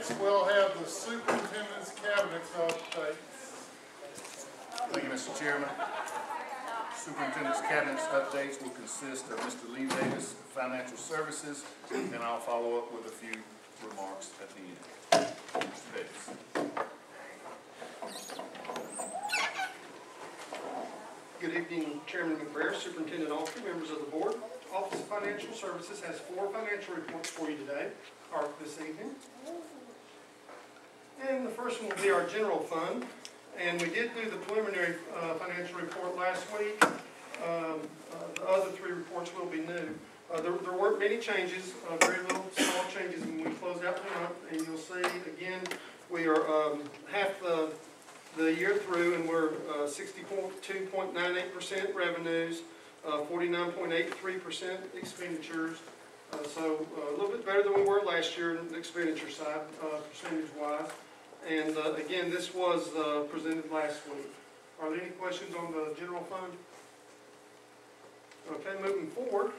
Next, we'll have the superintendent's cabinet update. Thank you, Mr. Chairman. Superintendent's cabinet updates will consist of Mr. Lee Davis, Financial Services, and I'll follow up with a few remarks at the end. Mr. Davis. Good evening, Chairman McBrayer, Superintendent Alter, members of the board. Office of Financial Services has 4 financial reports for you today, or this evening. And the first one will be our general fund. And we did do the preliminary financial report last week. The other 3 reports will be new. There weren't many changes, very little small changes when we closed out the month. And you'll see, again, we are half the year through, and we're 62.98% revenues, 49.83% expenditures. So a little bit better than we were last year on the expenditure side, percentage-wise. And again, this was presented last week. Are there any questions on the general fund? Okay, moving forward,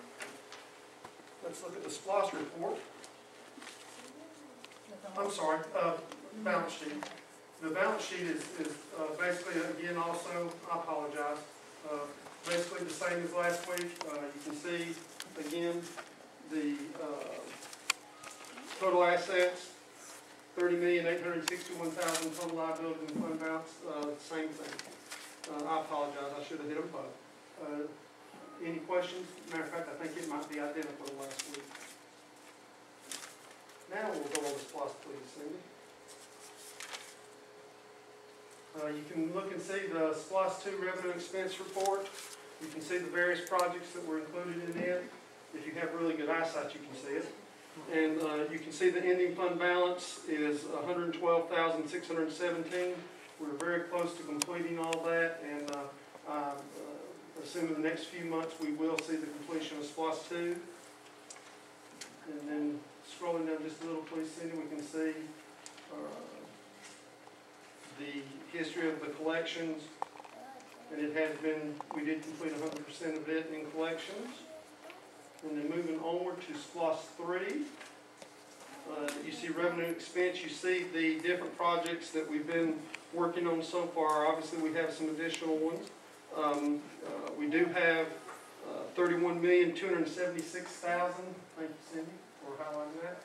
let's look at the SPLOST report. I'm sorry, balance sheet. The balance sheet is basically, again, also, I apologize, basically the same as last week. You can see, again, the total assets, $30,861,000 total liability and fund balance, same thing. I apologize, I should have hit them both. Any questions? Matter of fact, I think it might be identical to last week. Now we'll go over SPLOST, please, Cindy. You can look and see the SPLOST 2 revenue expense report. You can see the various projects that were included in it. If you have really good eyesight, you can see it. And you can see the ending fund balance is $112,617. We're very close to completing all that, and assuming the next few months we will see the completion of SPLOST 2. And then scrolling down just a little, please, Cindy, we can see the history of the collections, and it has been, we did complete 100% of it in collections. And then moving onward to SPLOST 3, you see revenue expense, you see the different projects that we've been working on so far. Obviously we have some additional ones. We do have $31,276,000, thank you Cindy for highlighting that,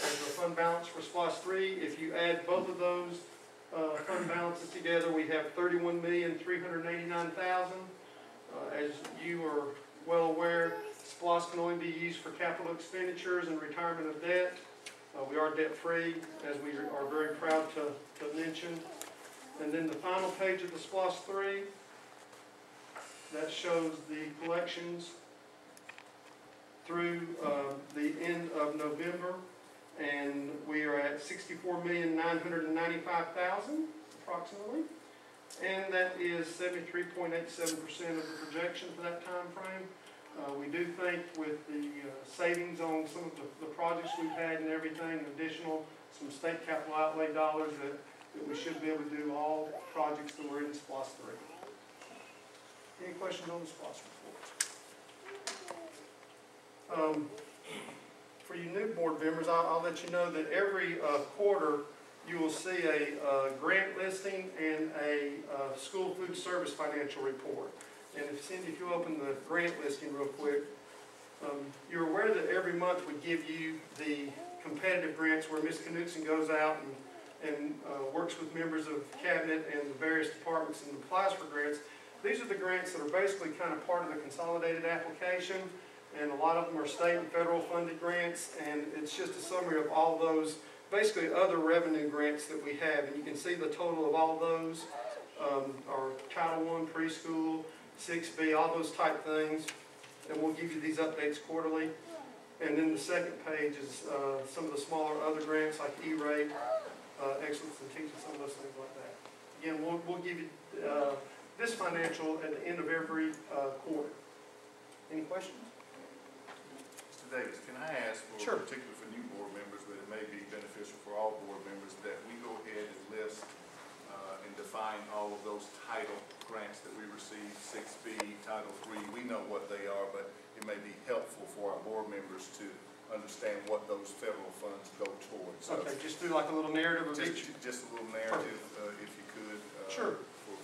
as the fund balance for SPLOST 3. If you add both of those fund balances together, we have $31,389,000. As you are well aware, SPLOST can only be used for capital expenditures and retirement of debt. We are debt-free, as we are very proud to mention. And then the final page of the SPLOST 3, that shows the collections through the end of November. And we are at $64,995,000 approximately, and that is 73.87% of the projection for that time frame. We do think with the savings on some of the projects we've had and everything, additional some state capital outlay dollars, that we should be able to do all projects that were in SPLOST 3. Any questions on the SPLOST report? For you new board members, I'll let you know that every quarter you will see a grant listing and a school food service financial report. And if Cindy, if you open the grant listing real quick, you're aware that every month we give you the competitive grants where Ms. Knudsen goes out and works with members of cabinet and the various departments and applies for grants. These are the grants that are basically kind of part of the consolidated application. And a lot of them are state and federal funded grants, and it's just a summary of all those, basically other revenue grants that we have. And you can see the total of all those, our Title I preschool, 6B, all those type things. And we'll give you these updates quarterly. And then the second page is some of the smaller other grants like E-rate, excellence in teaching, some of those things like that. Again, we'll give you this financial at the end of every quarter. Any questions? Davis, can I ask, for particularly for new board members, but it may be beneficial for all board members, that we go ahead and list and define all of those title grants that we receive, 6B, Title III. We know what they are, but it may be helpful for our board members to understand what those federal funds go towards. So, Okay, just do like a little narrative of each. just a little narrative, if you could. Sure.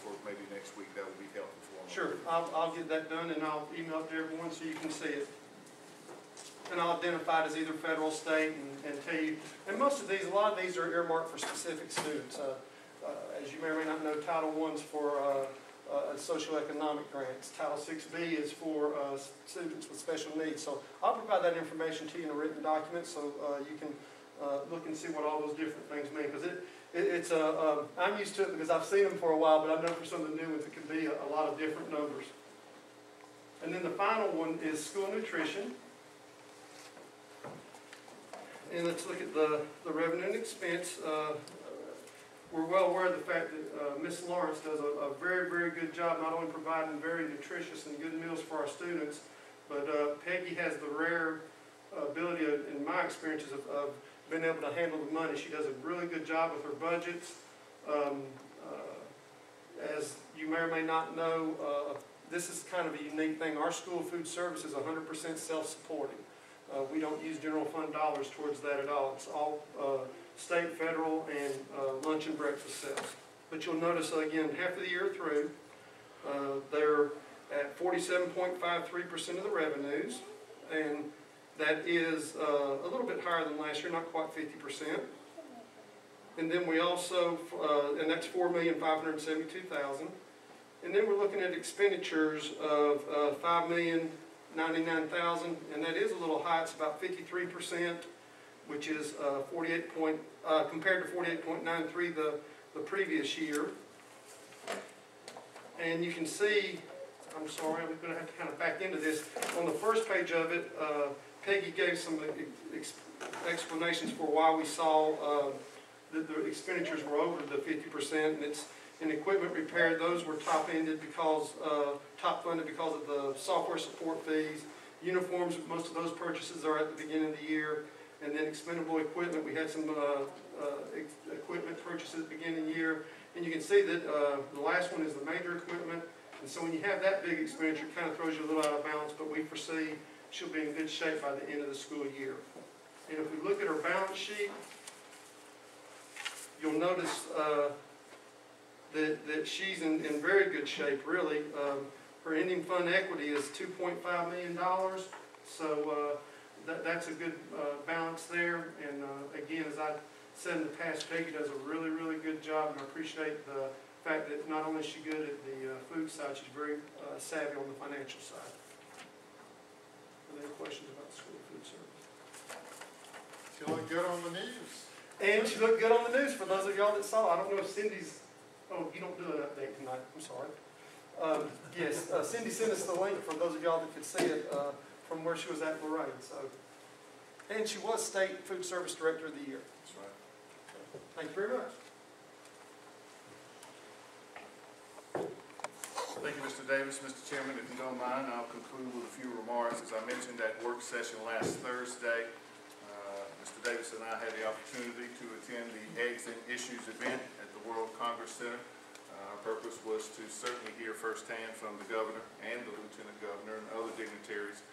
For maybe next week, that would be helpful for me. Sure, I'll get that done and I'll email it to everyone so you can see it. And I'll identify it as either federal, state, and tell you, and most of these, a lot of these are earmarked for specific students. As you may or may not know, Title I's for socioeconomic grants. Title 6B is for students with special needs. So I'll provide that information to you in a written document so you can look and see what all those different things mean. Because it's I'm used to it because I've seen them for a while, but I know for some of the new ones it can be a lot of different numbers. And then the final one is school nutrition. And let's look at the revenue and expense. We're well aware of the fact that Ms. Lawrence does a very, very good job not only providing very nutritious and good meals for our students, but Peggy has the rare ability, in my experiences, of being able to handle the money. She does a really good job with her budgets. As you may or may not know, this is kind of a unique thing. Our school food service is 100% self-supporting. We don't use general fund dollars towards that at all. It's all state, federal, and lunch and breakfast sales. But you'll notice, again, half of the year through, they're at 47.53% of the revenues, and that is a little bit higher than last year, not quite 50%. And then we also, and that's $4,572,000. And then we're looking at expenditures of $5,099,000, and that is a little high. It's about 53%, which is compared to 48.93 the previous year. And you can see, I'm sorry, I'm going to have to kind of back into this. On the first page of it, Peggy gave some explanations for why we saw that the expenditures were over the 50%, and it's in equipment repair. Those were top-funded because of the software support fees. Uniforms, most of those purchases are at the beginning of the year. And then expendable equipment, we had some equipment purchases at the beginning of the year. And you can see that the last one is the major equipment. And so when you have that big expenditure, it kind of throws you a little out of balance, but we foresee she'll be in good shape by the end of the school year. And if we look at her balance sheet, you'll notice that she's in very good shape, really. Her ending fund equity is $2.5 million, so that's a good balance there. And again, as I said in the past, Peggy does a really, really good job, and I appreciate the fact that not only is she good at the food side, she's very savvy on the financial side. Are there any questions about the school food service? She looked good on the news. And she looked good on the news for those of y'all that saw. I don't know if Cindy's, oh, you don't do an update tonight, I'm sorry. Yes, Cindy sent us the link for those of y'all that could see it from where she was at Lorraine. So, and she was State Food Service Director of the Year. That's right. Thank you very much. Thank you, Mr. Davis. Mr. Chairman, if you don't mind, I'll conclude with a few remarks. As I mentioned at work session last Thursday, Mr. Davis and I had the opportunity to attend the Eggs and Issues event at the World Congress Center. Our purpose was to certainly hear firsthand from the governor and the lieutenant governor and other dignitaries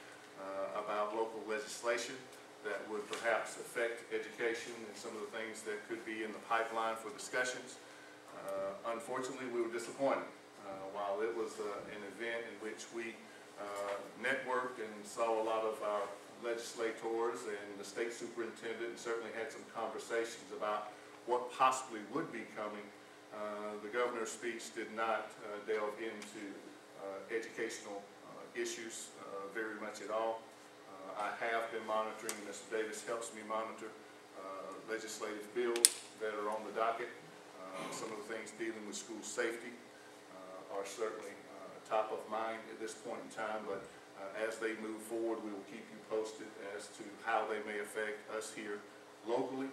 about local legislation that would perhaps affect education and some of the things that could be in the pipeline for discussions. Unfortunately, we were disappointed. While it was an event in which we networked and saw a lot of our legislators and the state superintendent, and certainly had some conversations about what possibly would be coming, the governor's speech did not delve into educational issues very much at all. I have been monitoring, Mr. Davis helps me monitor legislative bills that are on the docket. Some of the things dealing with school safety are certainly top of mind at this point in time, but as they move forward, we will keep you posted as to how they may affect us here locally.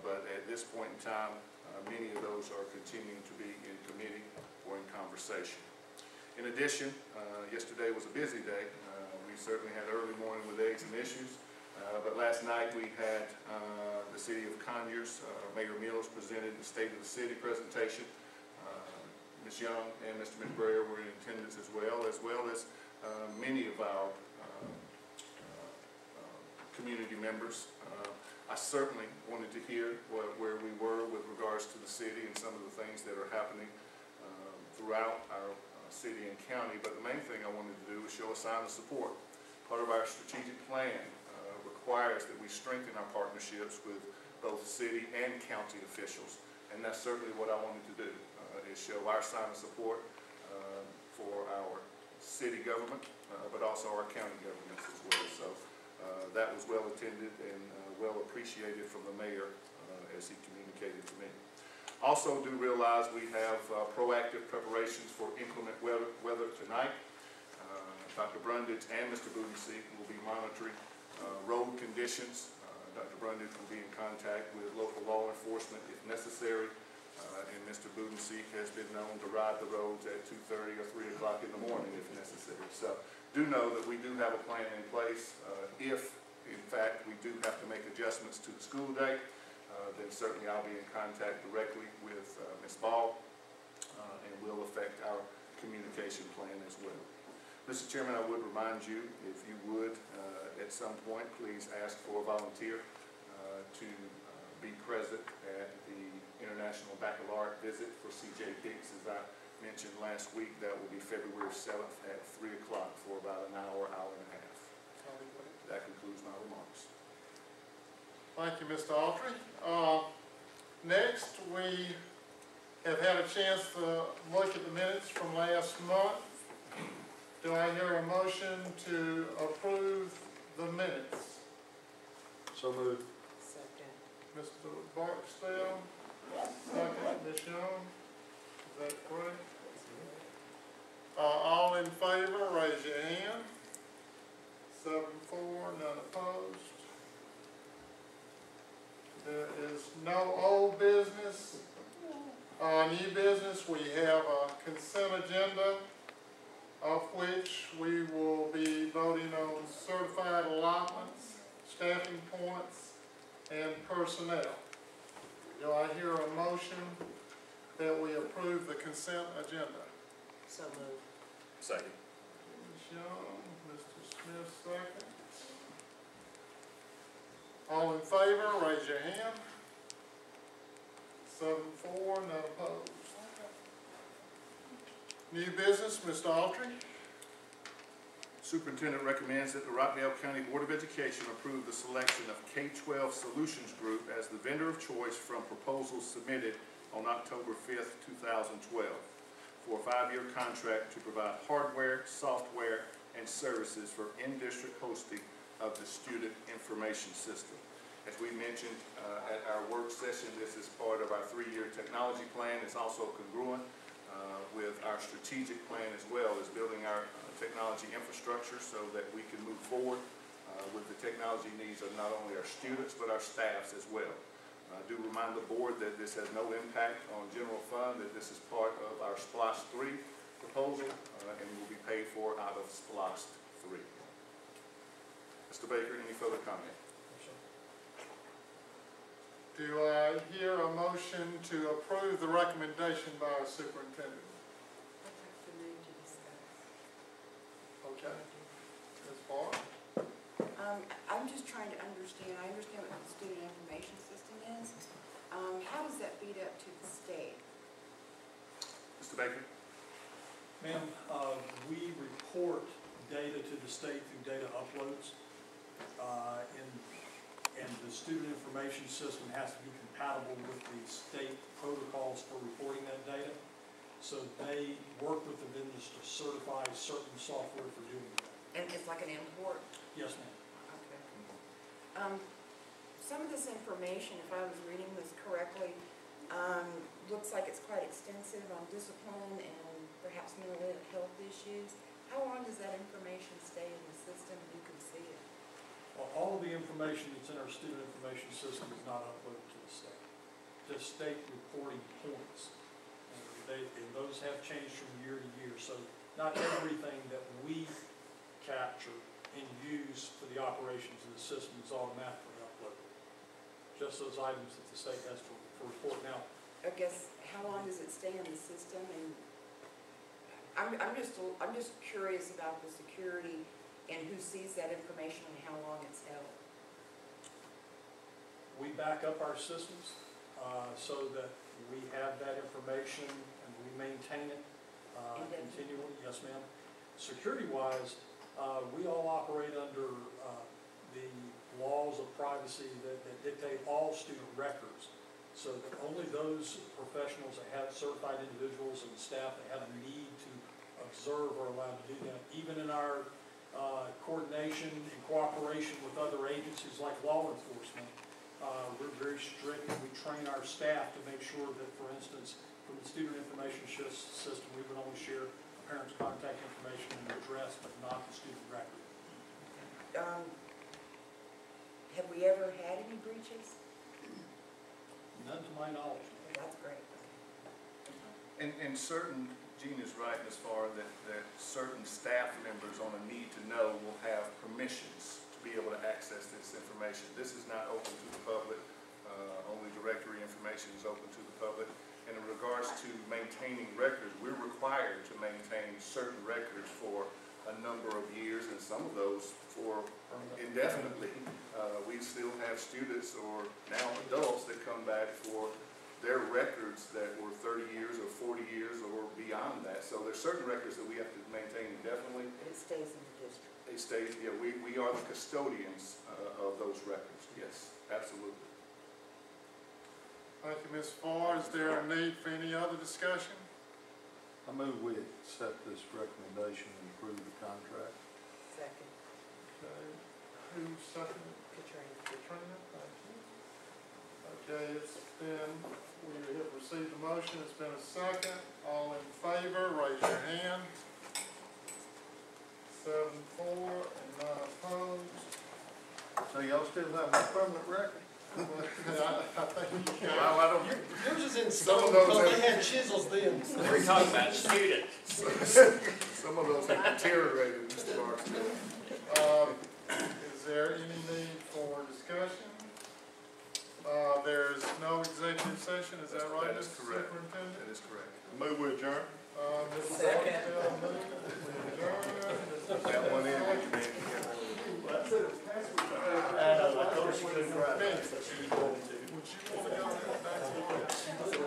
But at this point in time, many of those are continuing to be in committee or in conversation. In addition, yesterday was a busy day. We certainly had early morning with Eggs and Issues, but last night we had the City of Conyers, Mayor Mills presented the State of the City presentation. Ms. Young and Mr. McBrayer were in attendance as well as many of our community members. I certainly wanted to hear where we were with regards to the city and some of the things that are happening throughout our city and county, but the main thing I wanted to do was show a sign of support. Part of our strategic plan requires that we strengthen our partnerships with both city and county officials, and that's certainly what I wanted to do, is show our sign of support for our city government, but also our county governments as well. So that was well attended and well appreciated from the mayor as he communicated to me. Also do realize we have proactive preparations for inclement weather tonight. Dr. Brundage and Mr. Booty will be monitoring road conditions. Dr. Brundage will be in contact with local law enforcement if necessary. And Mr. Booty has been known to ride the roads at 2:30 or 3 o'clock in the morning if necessary. So do know that we do have a plan in place. If, in fact, we do have to make adjustments to the school day, then certainly I'll be in contact directly with Ms. Ball, and will affect our communication plan as well. Mr. Chairman, I would remind you, if you would, at some point, please ask for a volunteer to be present at the International Baccalaureate visit for C.J. Hicks. As I mentioned last week, that will be February 7th at 3 o'clock for about an hour, hour and a half. That concludes my remarks. Thank you, Mr. Autry. Next, we have had a chance to look at the minutes from last month. Do I hear a motion to approve the minutes? So moved. Second. Mr. Barksdale, second, Ms. Young, is that correct? All in favor, raise your hand. 7-4, none opposed. There is no old business. New business, we have a consent agenda, of which we will be voting on certified allotments, staffing points, and personnel. Do I hear a motion that we approve the consent agenda? So moved. Second. Ms. Young, Mr. Smith, second. All in favor, raise your hand. 7-4, none opposed. New business, Mr. Autry. Superintendent recommends that the Rockdale County Board of Education approve the selection of K-12 Solutions Group as the vendor of choice from proposals submitted on October 5th, 2012 for a 5-year contract to provide hardware, software, and services for in-district hosting of the student information system. As we mentioned at our work session, this is part of our 3-year technology plan. It's also congruent with our strategic plan as well as building our technology infrastructure so that we can move forward with the technology needs of not only our students but our staffs as well. I do remind the board that this has no impact on general fund, that this is part of our SPLOST 3 proposal and will be paid for out of SPLOST 3. Mr. Baker, any further comment? Do I hear a motion to approve the recommendation by our superintendent? I'd like to move to discuss. Okay. Ms. Barr? I'm just trying to understand, I understand what the student information system is. How does that feed up to the state? Mr. Baker? Ma'am, we report data to the state through data uploads, and the student information system has to be compatible with the state protocols for reporting that data. So they work with the vendors to certify certain software for doing that. And it's like an import? Yes, ma'am. Okay. Some of this information, if I was reading this correctly, looks like it's quite extensive on discipline and perhaps mental health issues. How long does that information stay in the system and you can see it? Well, all of the information that's in our student information system is not uploaded to the state. Just state reporting points. And those have changed from year to year. So not everything that we capture and use for the operations of the system is automatically uploaded. Just those items that the state has for report. Now, I guess, how long does it stay in the system? And I'm just curious about the security and who sees that information and how long it's held. we back up our systems, so that we have that information and we maintain it, continually. Yes, ma'am. Security-wise, we all operate under, the laws of privacy that dictate all student records. So that only those professionals that have certified individuals and staff that have a need to observe are allowed to do that. Even in our coordination and cooperation with other agencies like law enforcement, we're very strict, and we train our staff to make sure that, for instance, from the student information system, we would only share a parent's contact information and address, but not the student record. Have we ever had any breaches? None to my knowledge. That's great. And certain, Gene is right as far that certain staff members on a need to know will have permissions to be able to access this information. This is not open to the public. Only directory information is open to the public. And in regards to maintaining records, we're required to maintain certain records for a number of years, and some of those for indefinitely. We still have students or now adults that come back for their records that were 30 years or 40 years or beyond that. So there's certain records that we have to maintain indefinitely. It stays in the district. It stays, yeah, we are the custodians of those records. Yes, absolutely. Thank you, Ms. Farr. Is there a need for any other discussion? I move we accept this recommendation and approve the contract. Second. Okay, who seconded? Katrina. Katrina, thank you. Okay, it's been, we have received a motion, it's been a second. All in favor, raise your hand. 7-4 and none opposed. So y'all still have my permanent record? I think you can. Well, I don't, Yours is in Some of stone those because have- they had chisels then. We're talking about students. some of those have deteriorated, Mr. Barksdale. Is there any need for discussion? There's no executive session, is that right, That is Mr. correct. Superintendent? That is correct. Move we adjourn. Mr. Second. Rockdale moved, we adjourn. That one in, man. I told her she couldn't drive. Would you want to go back to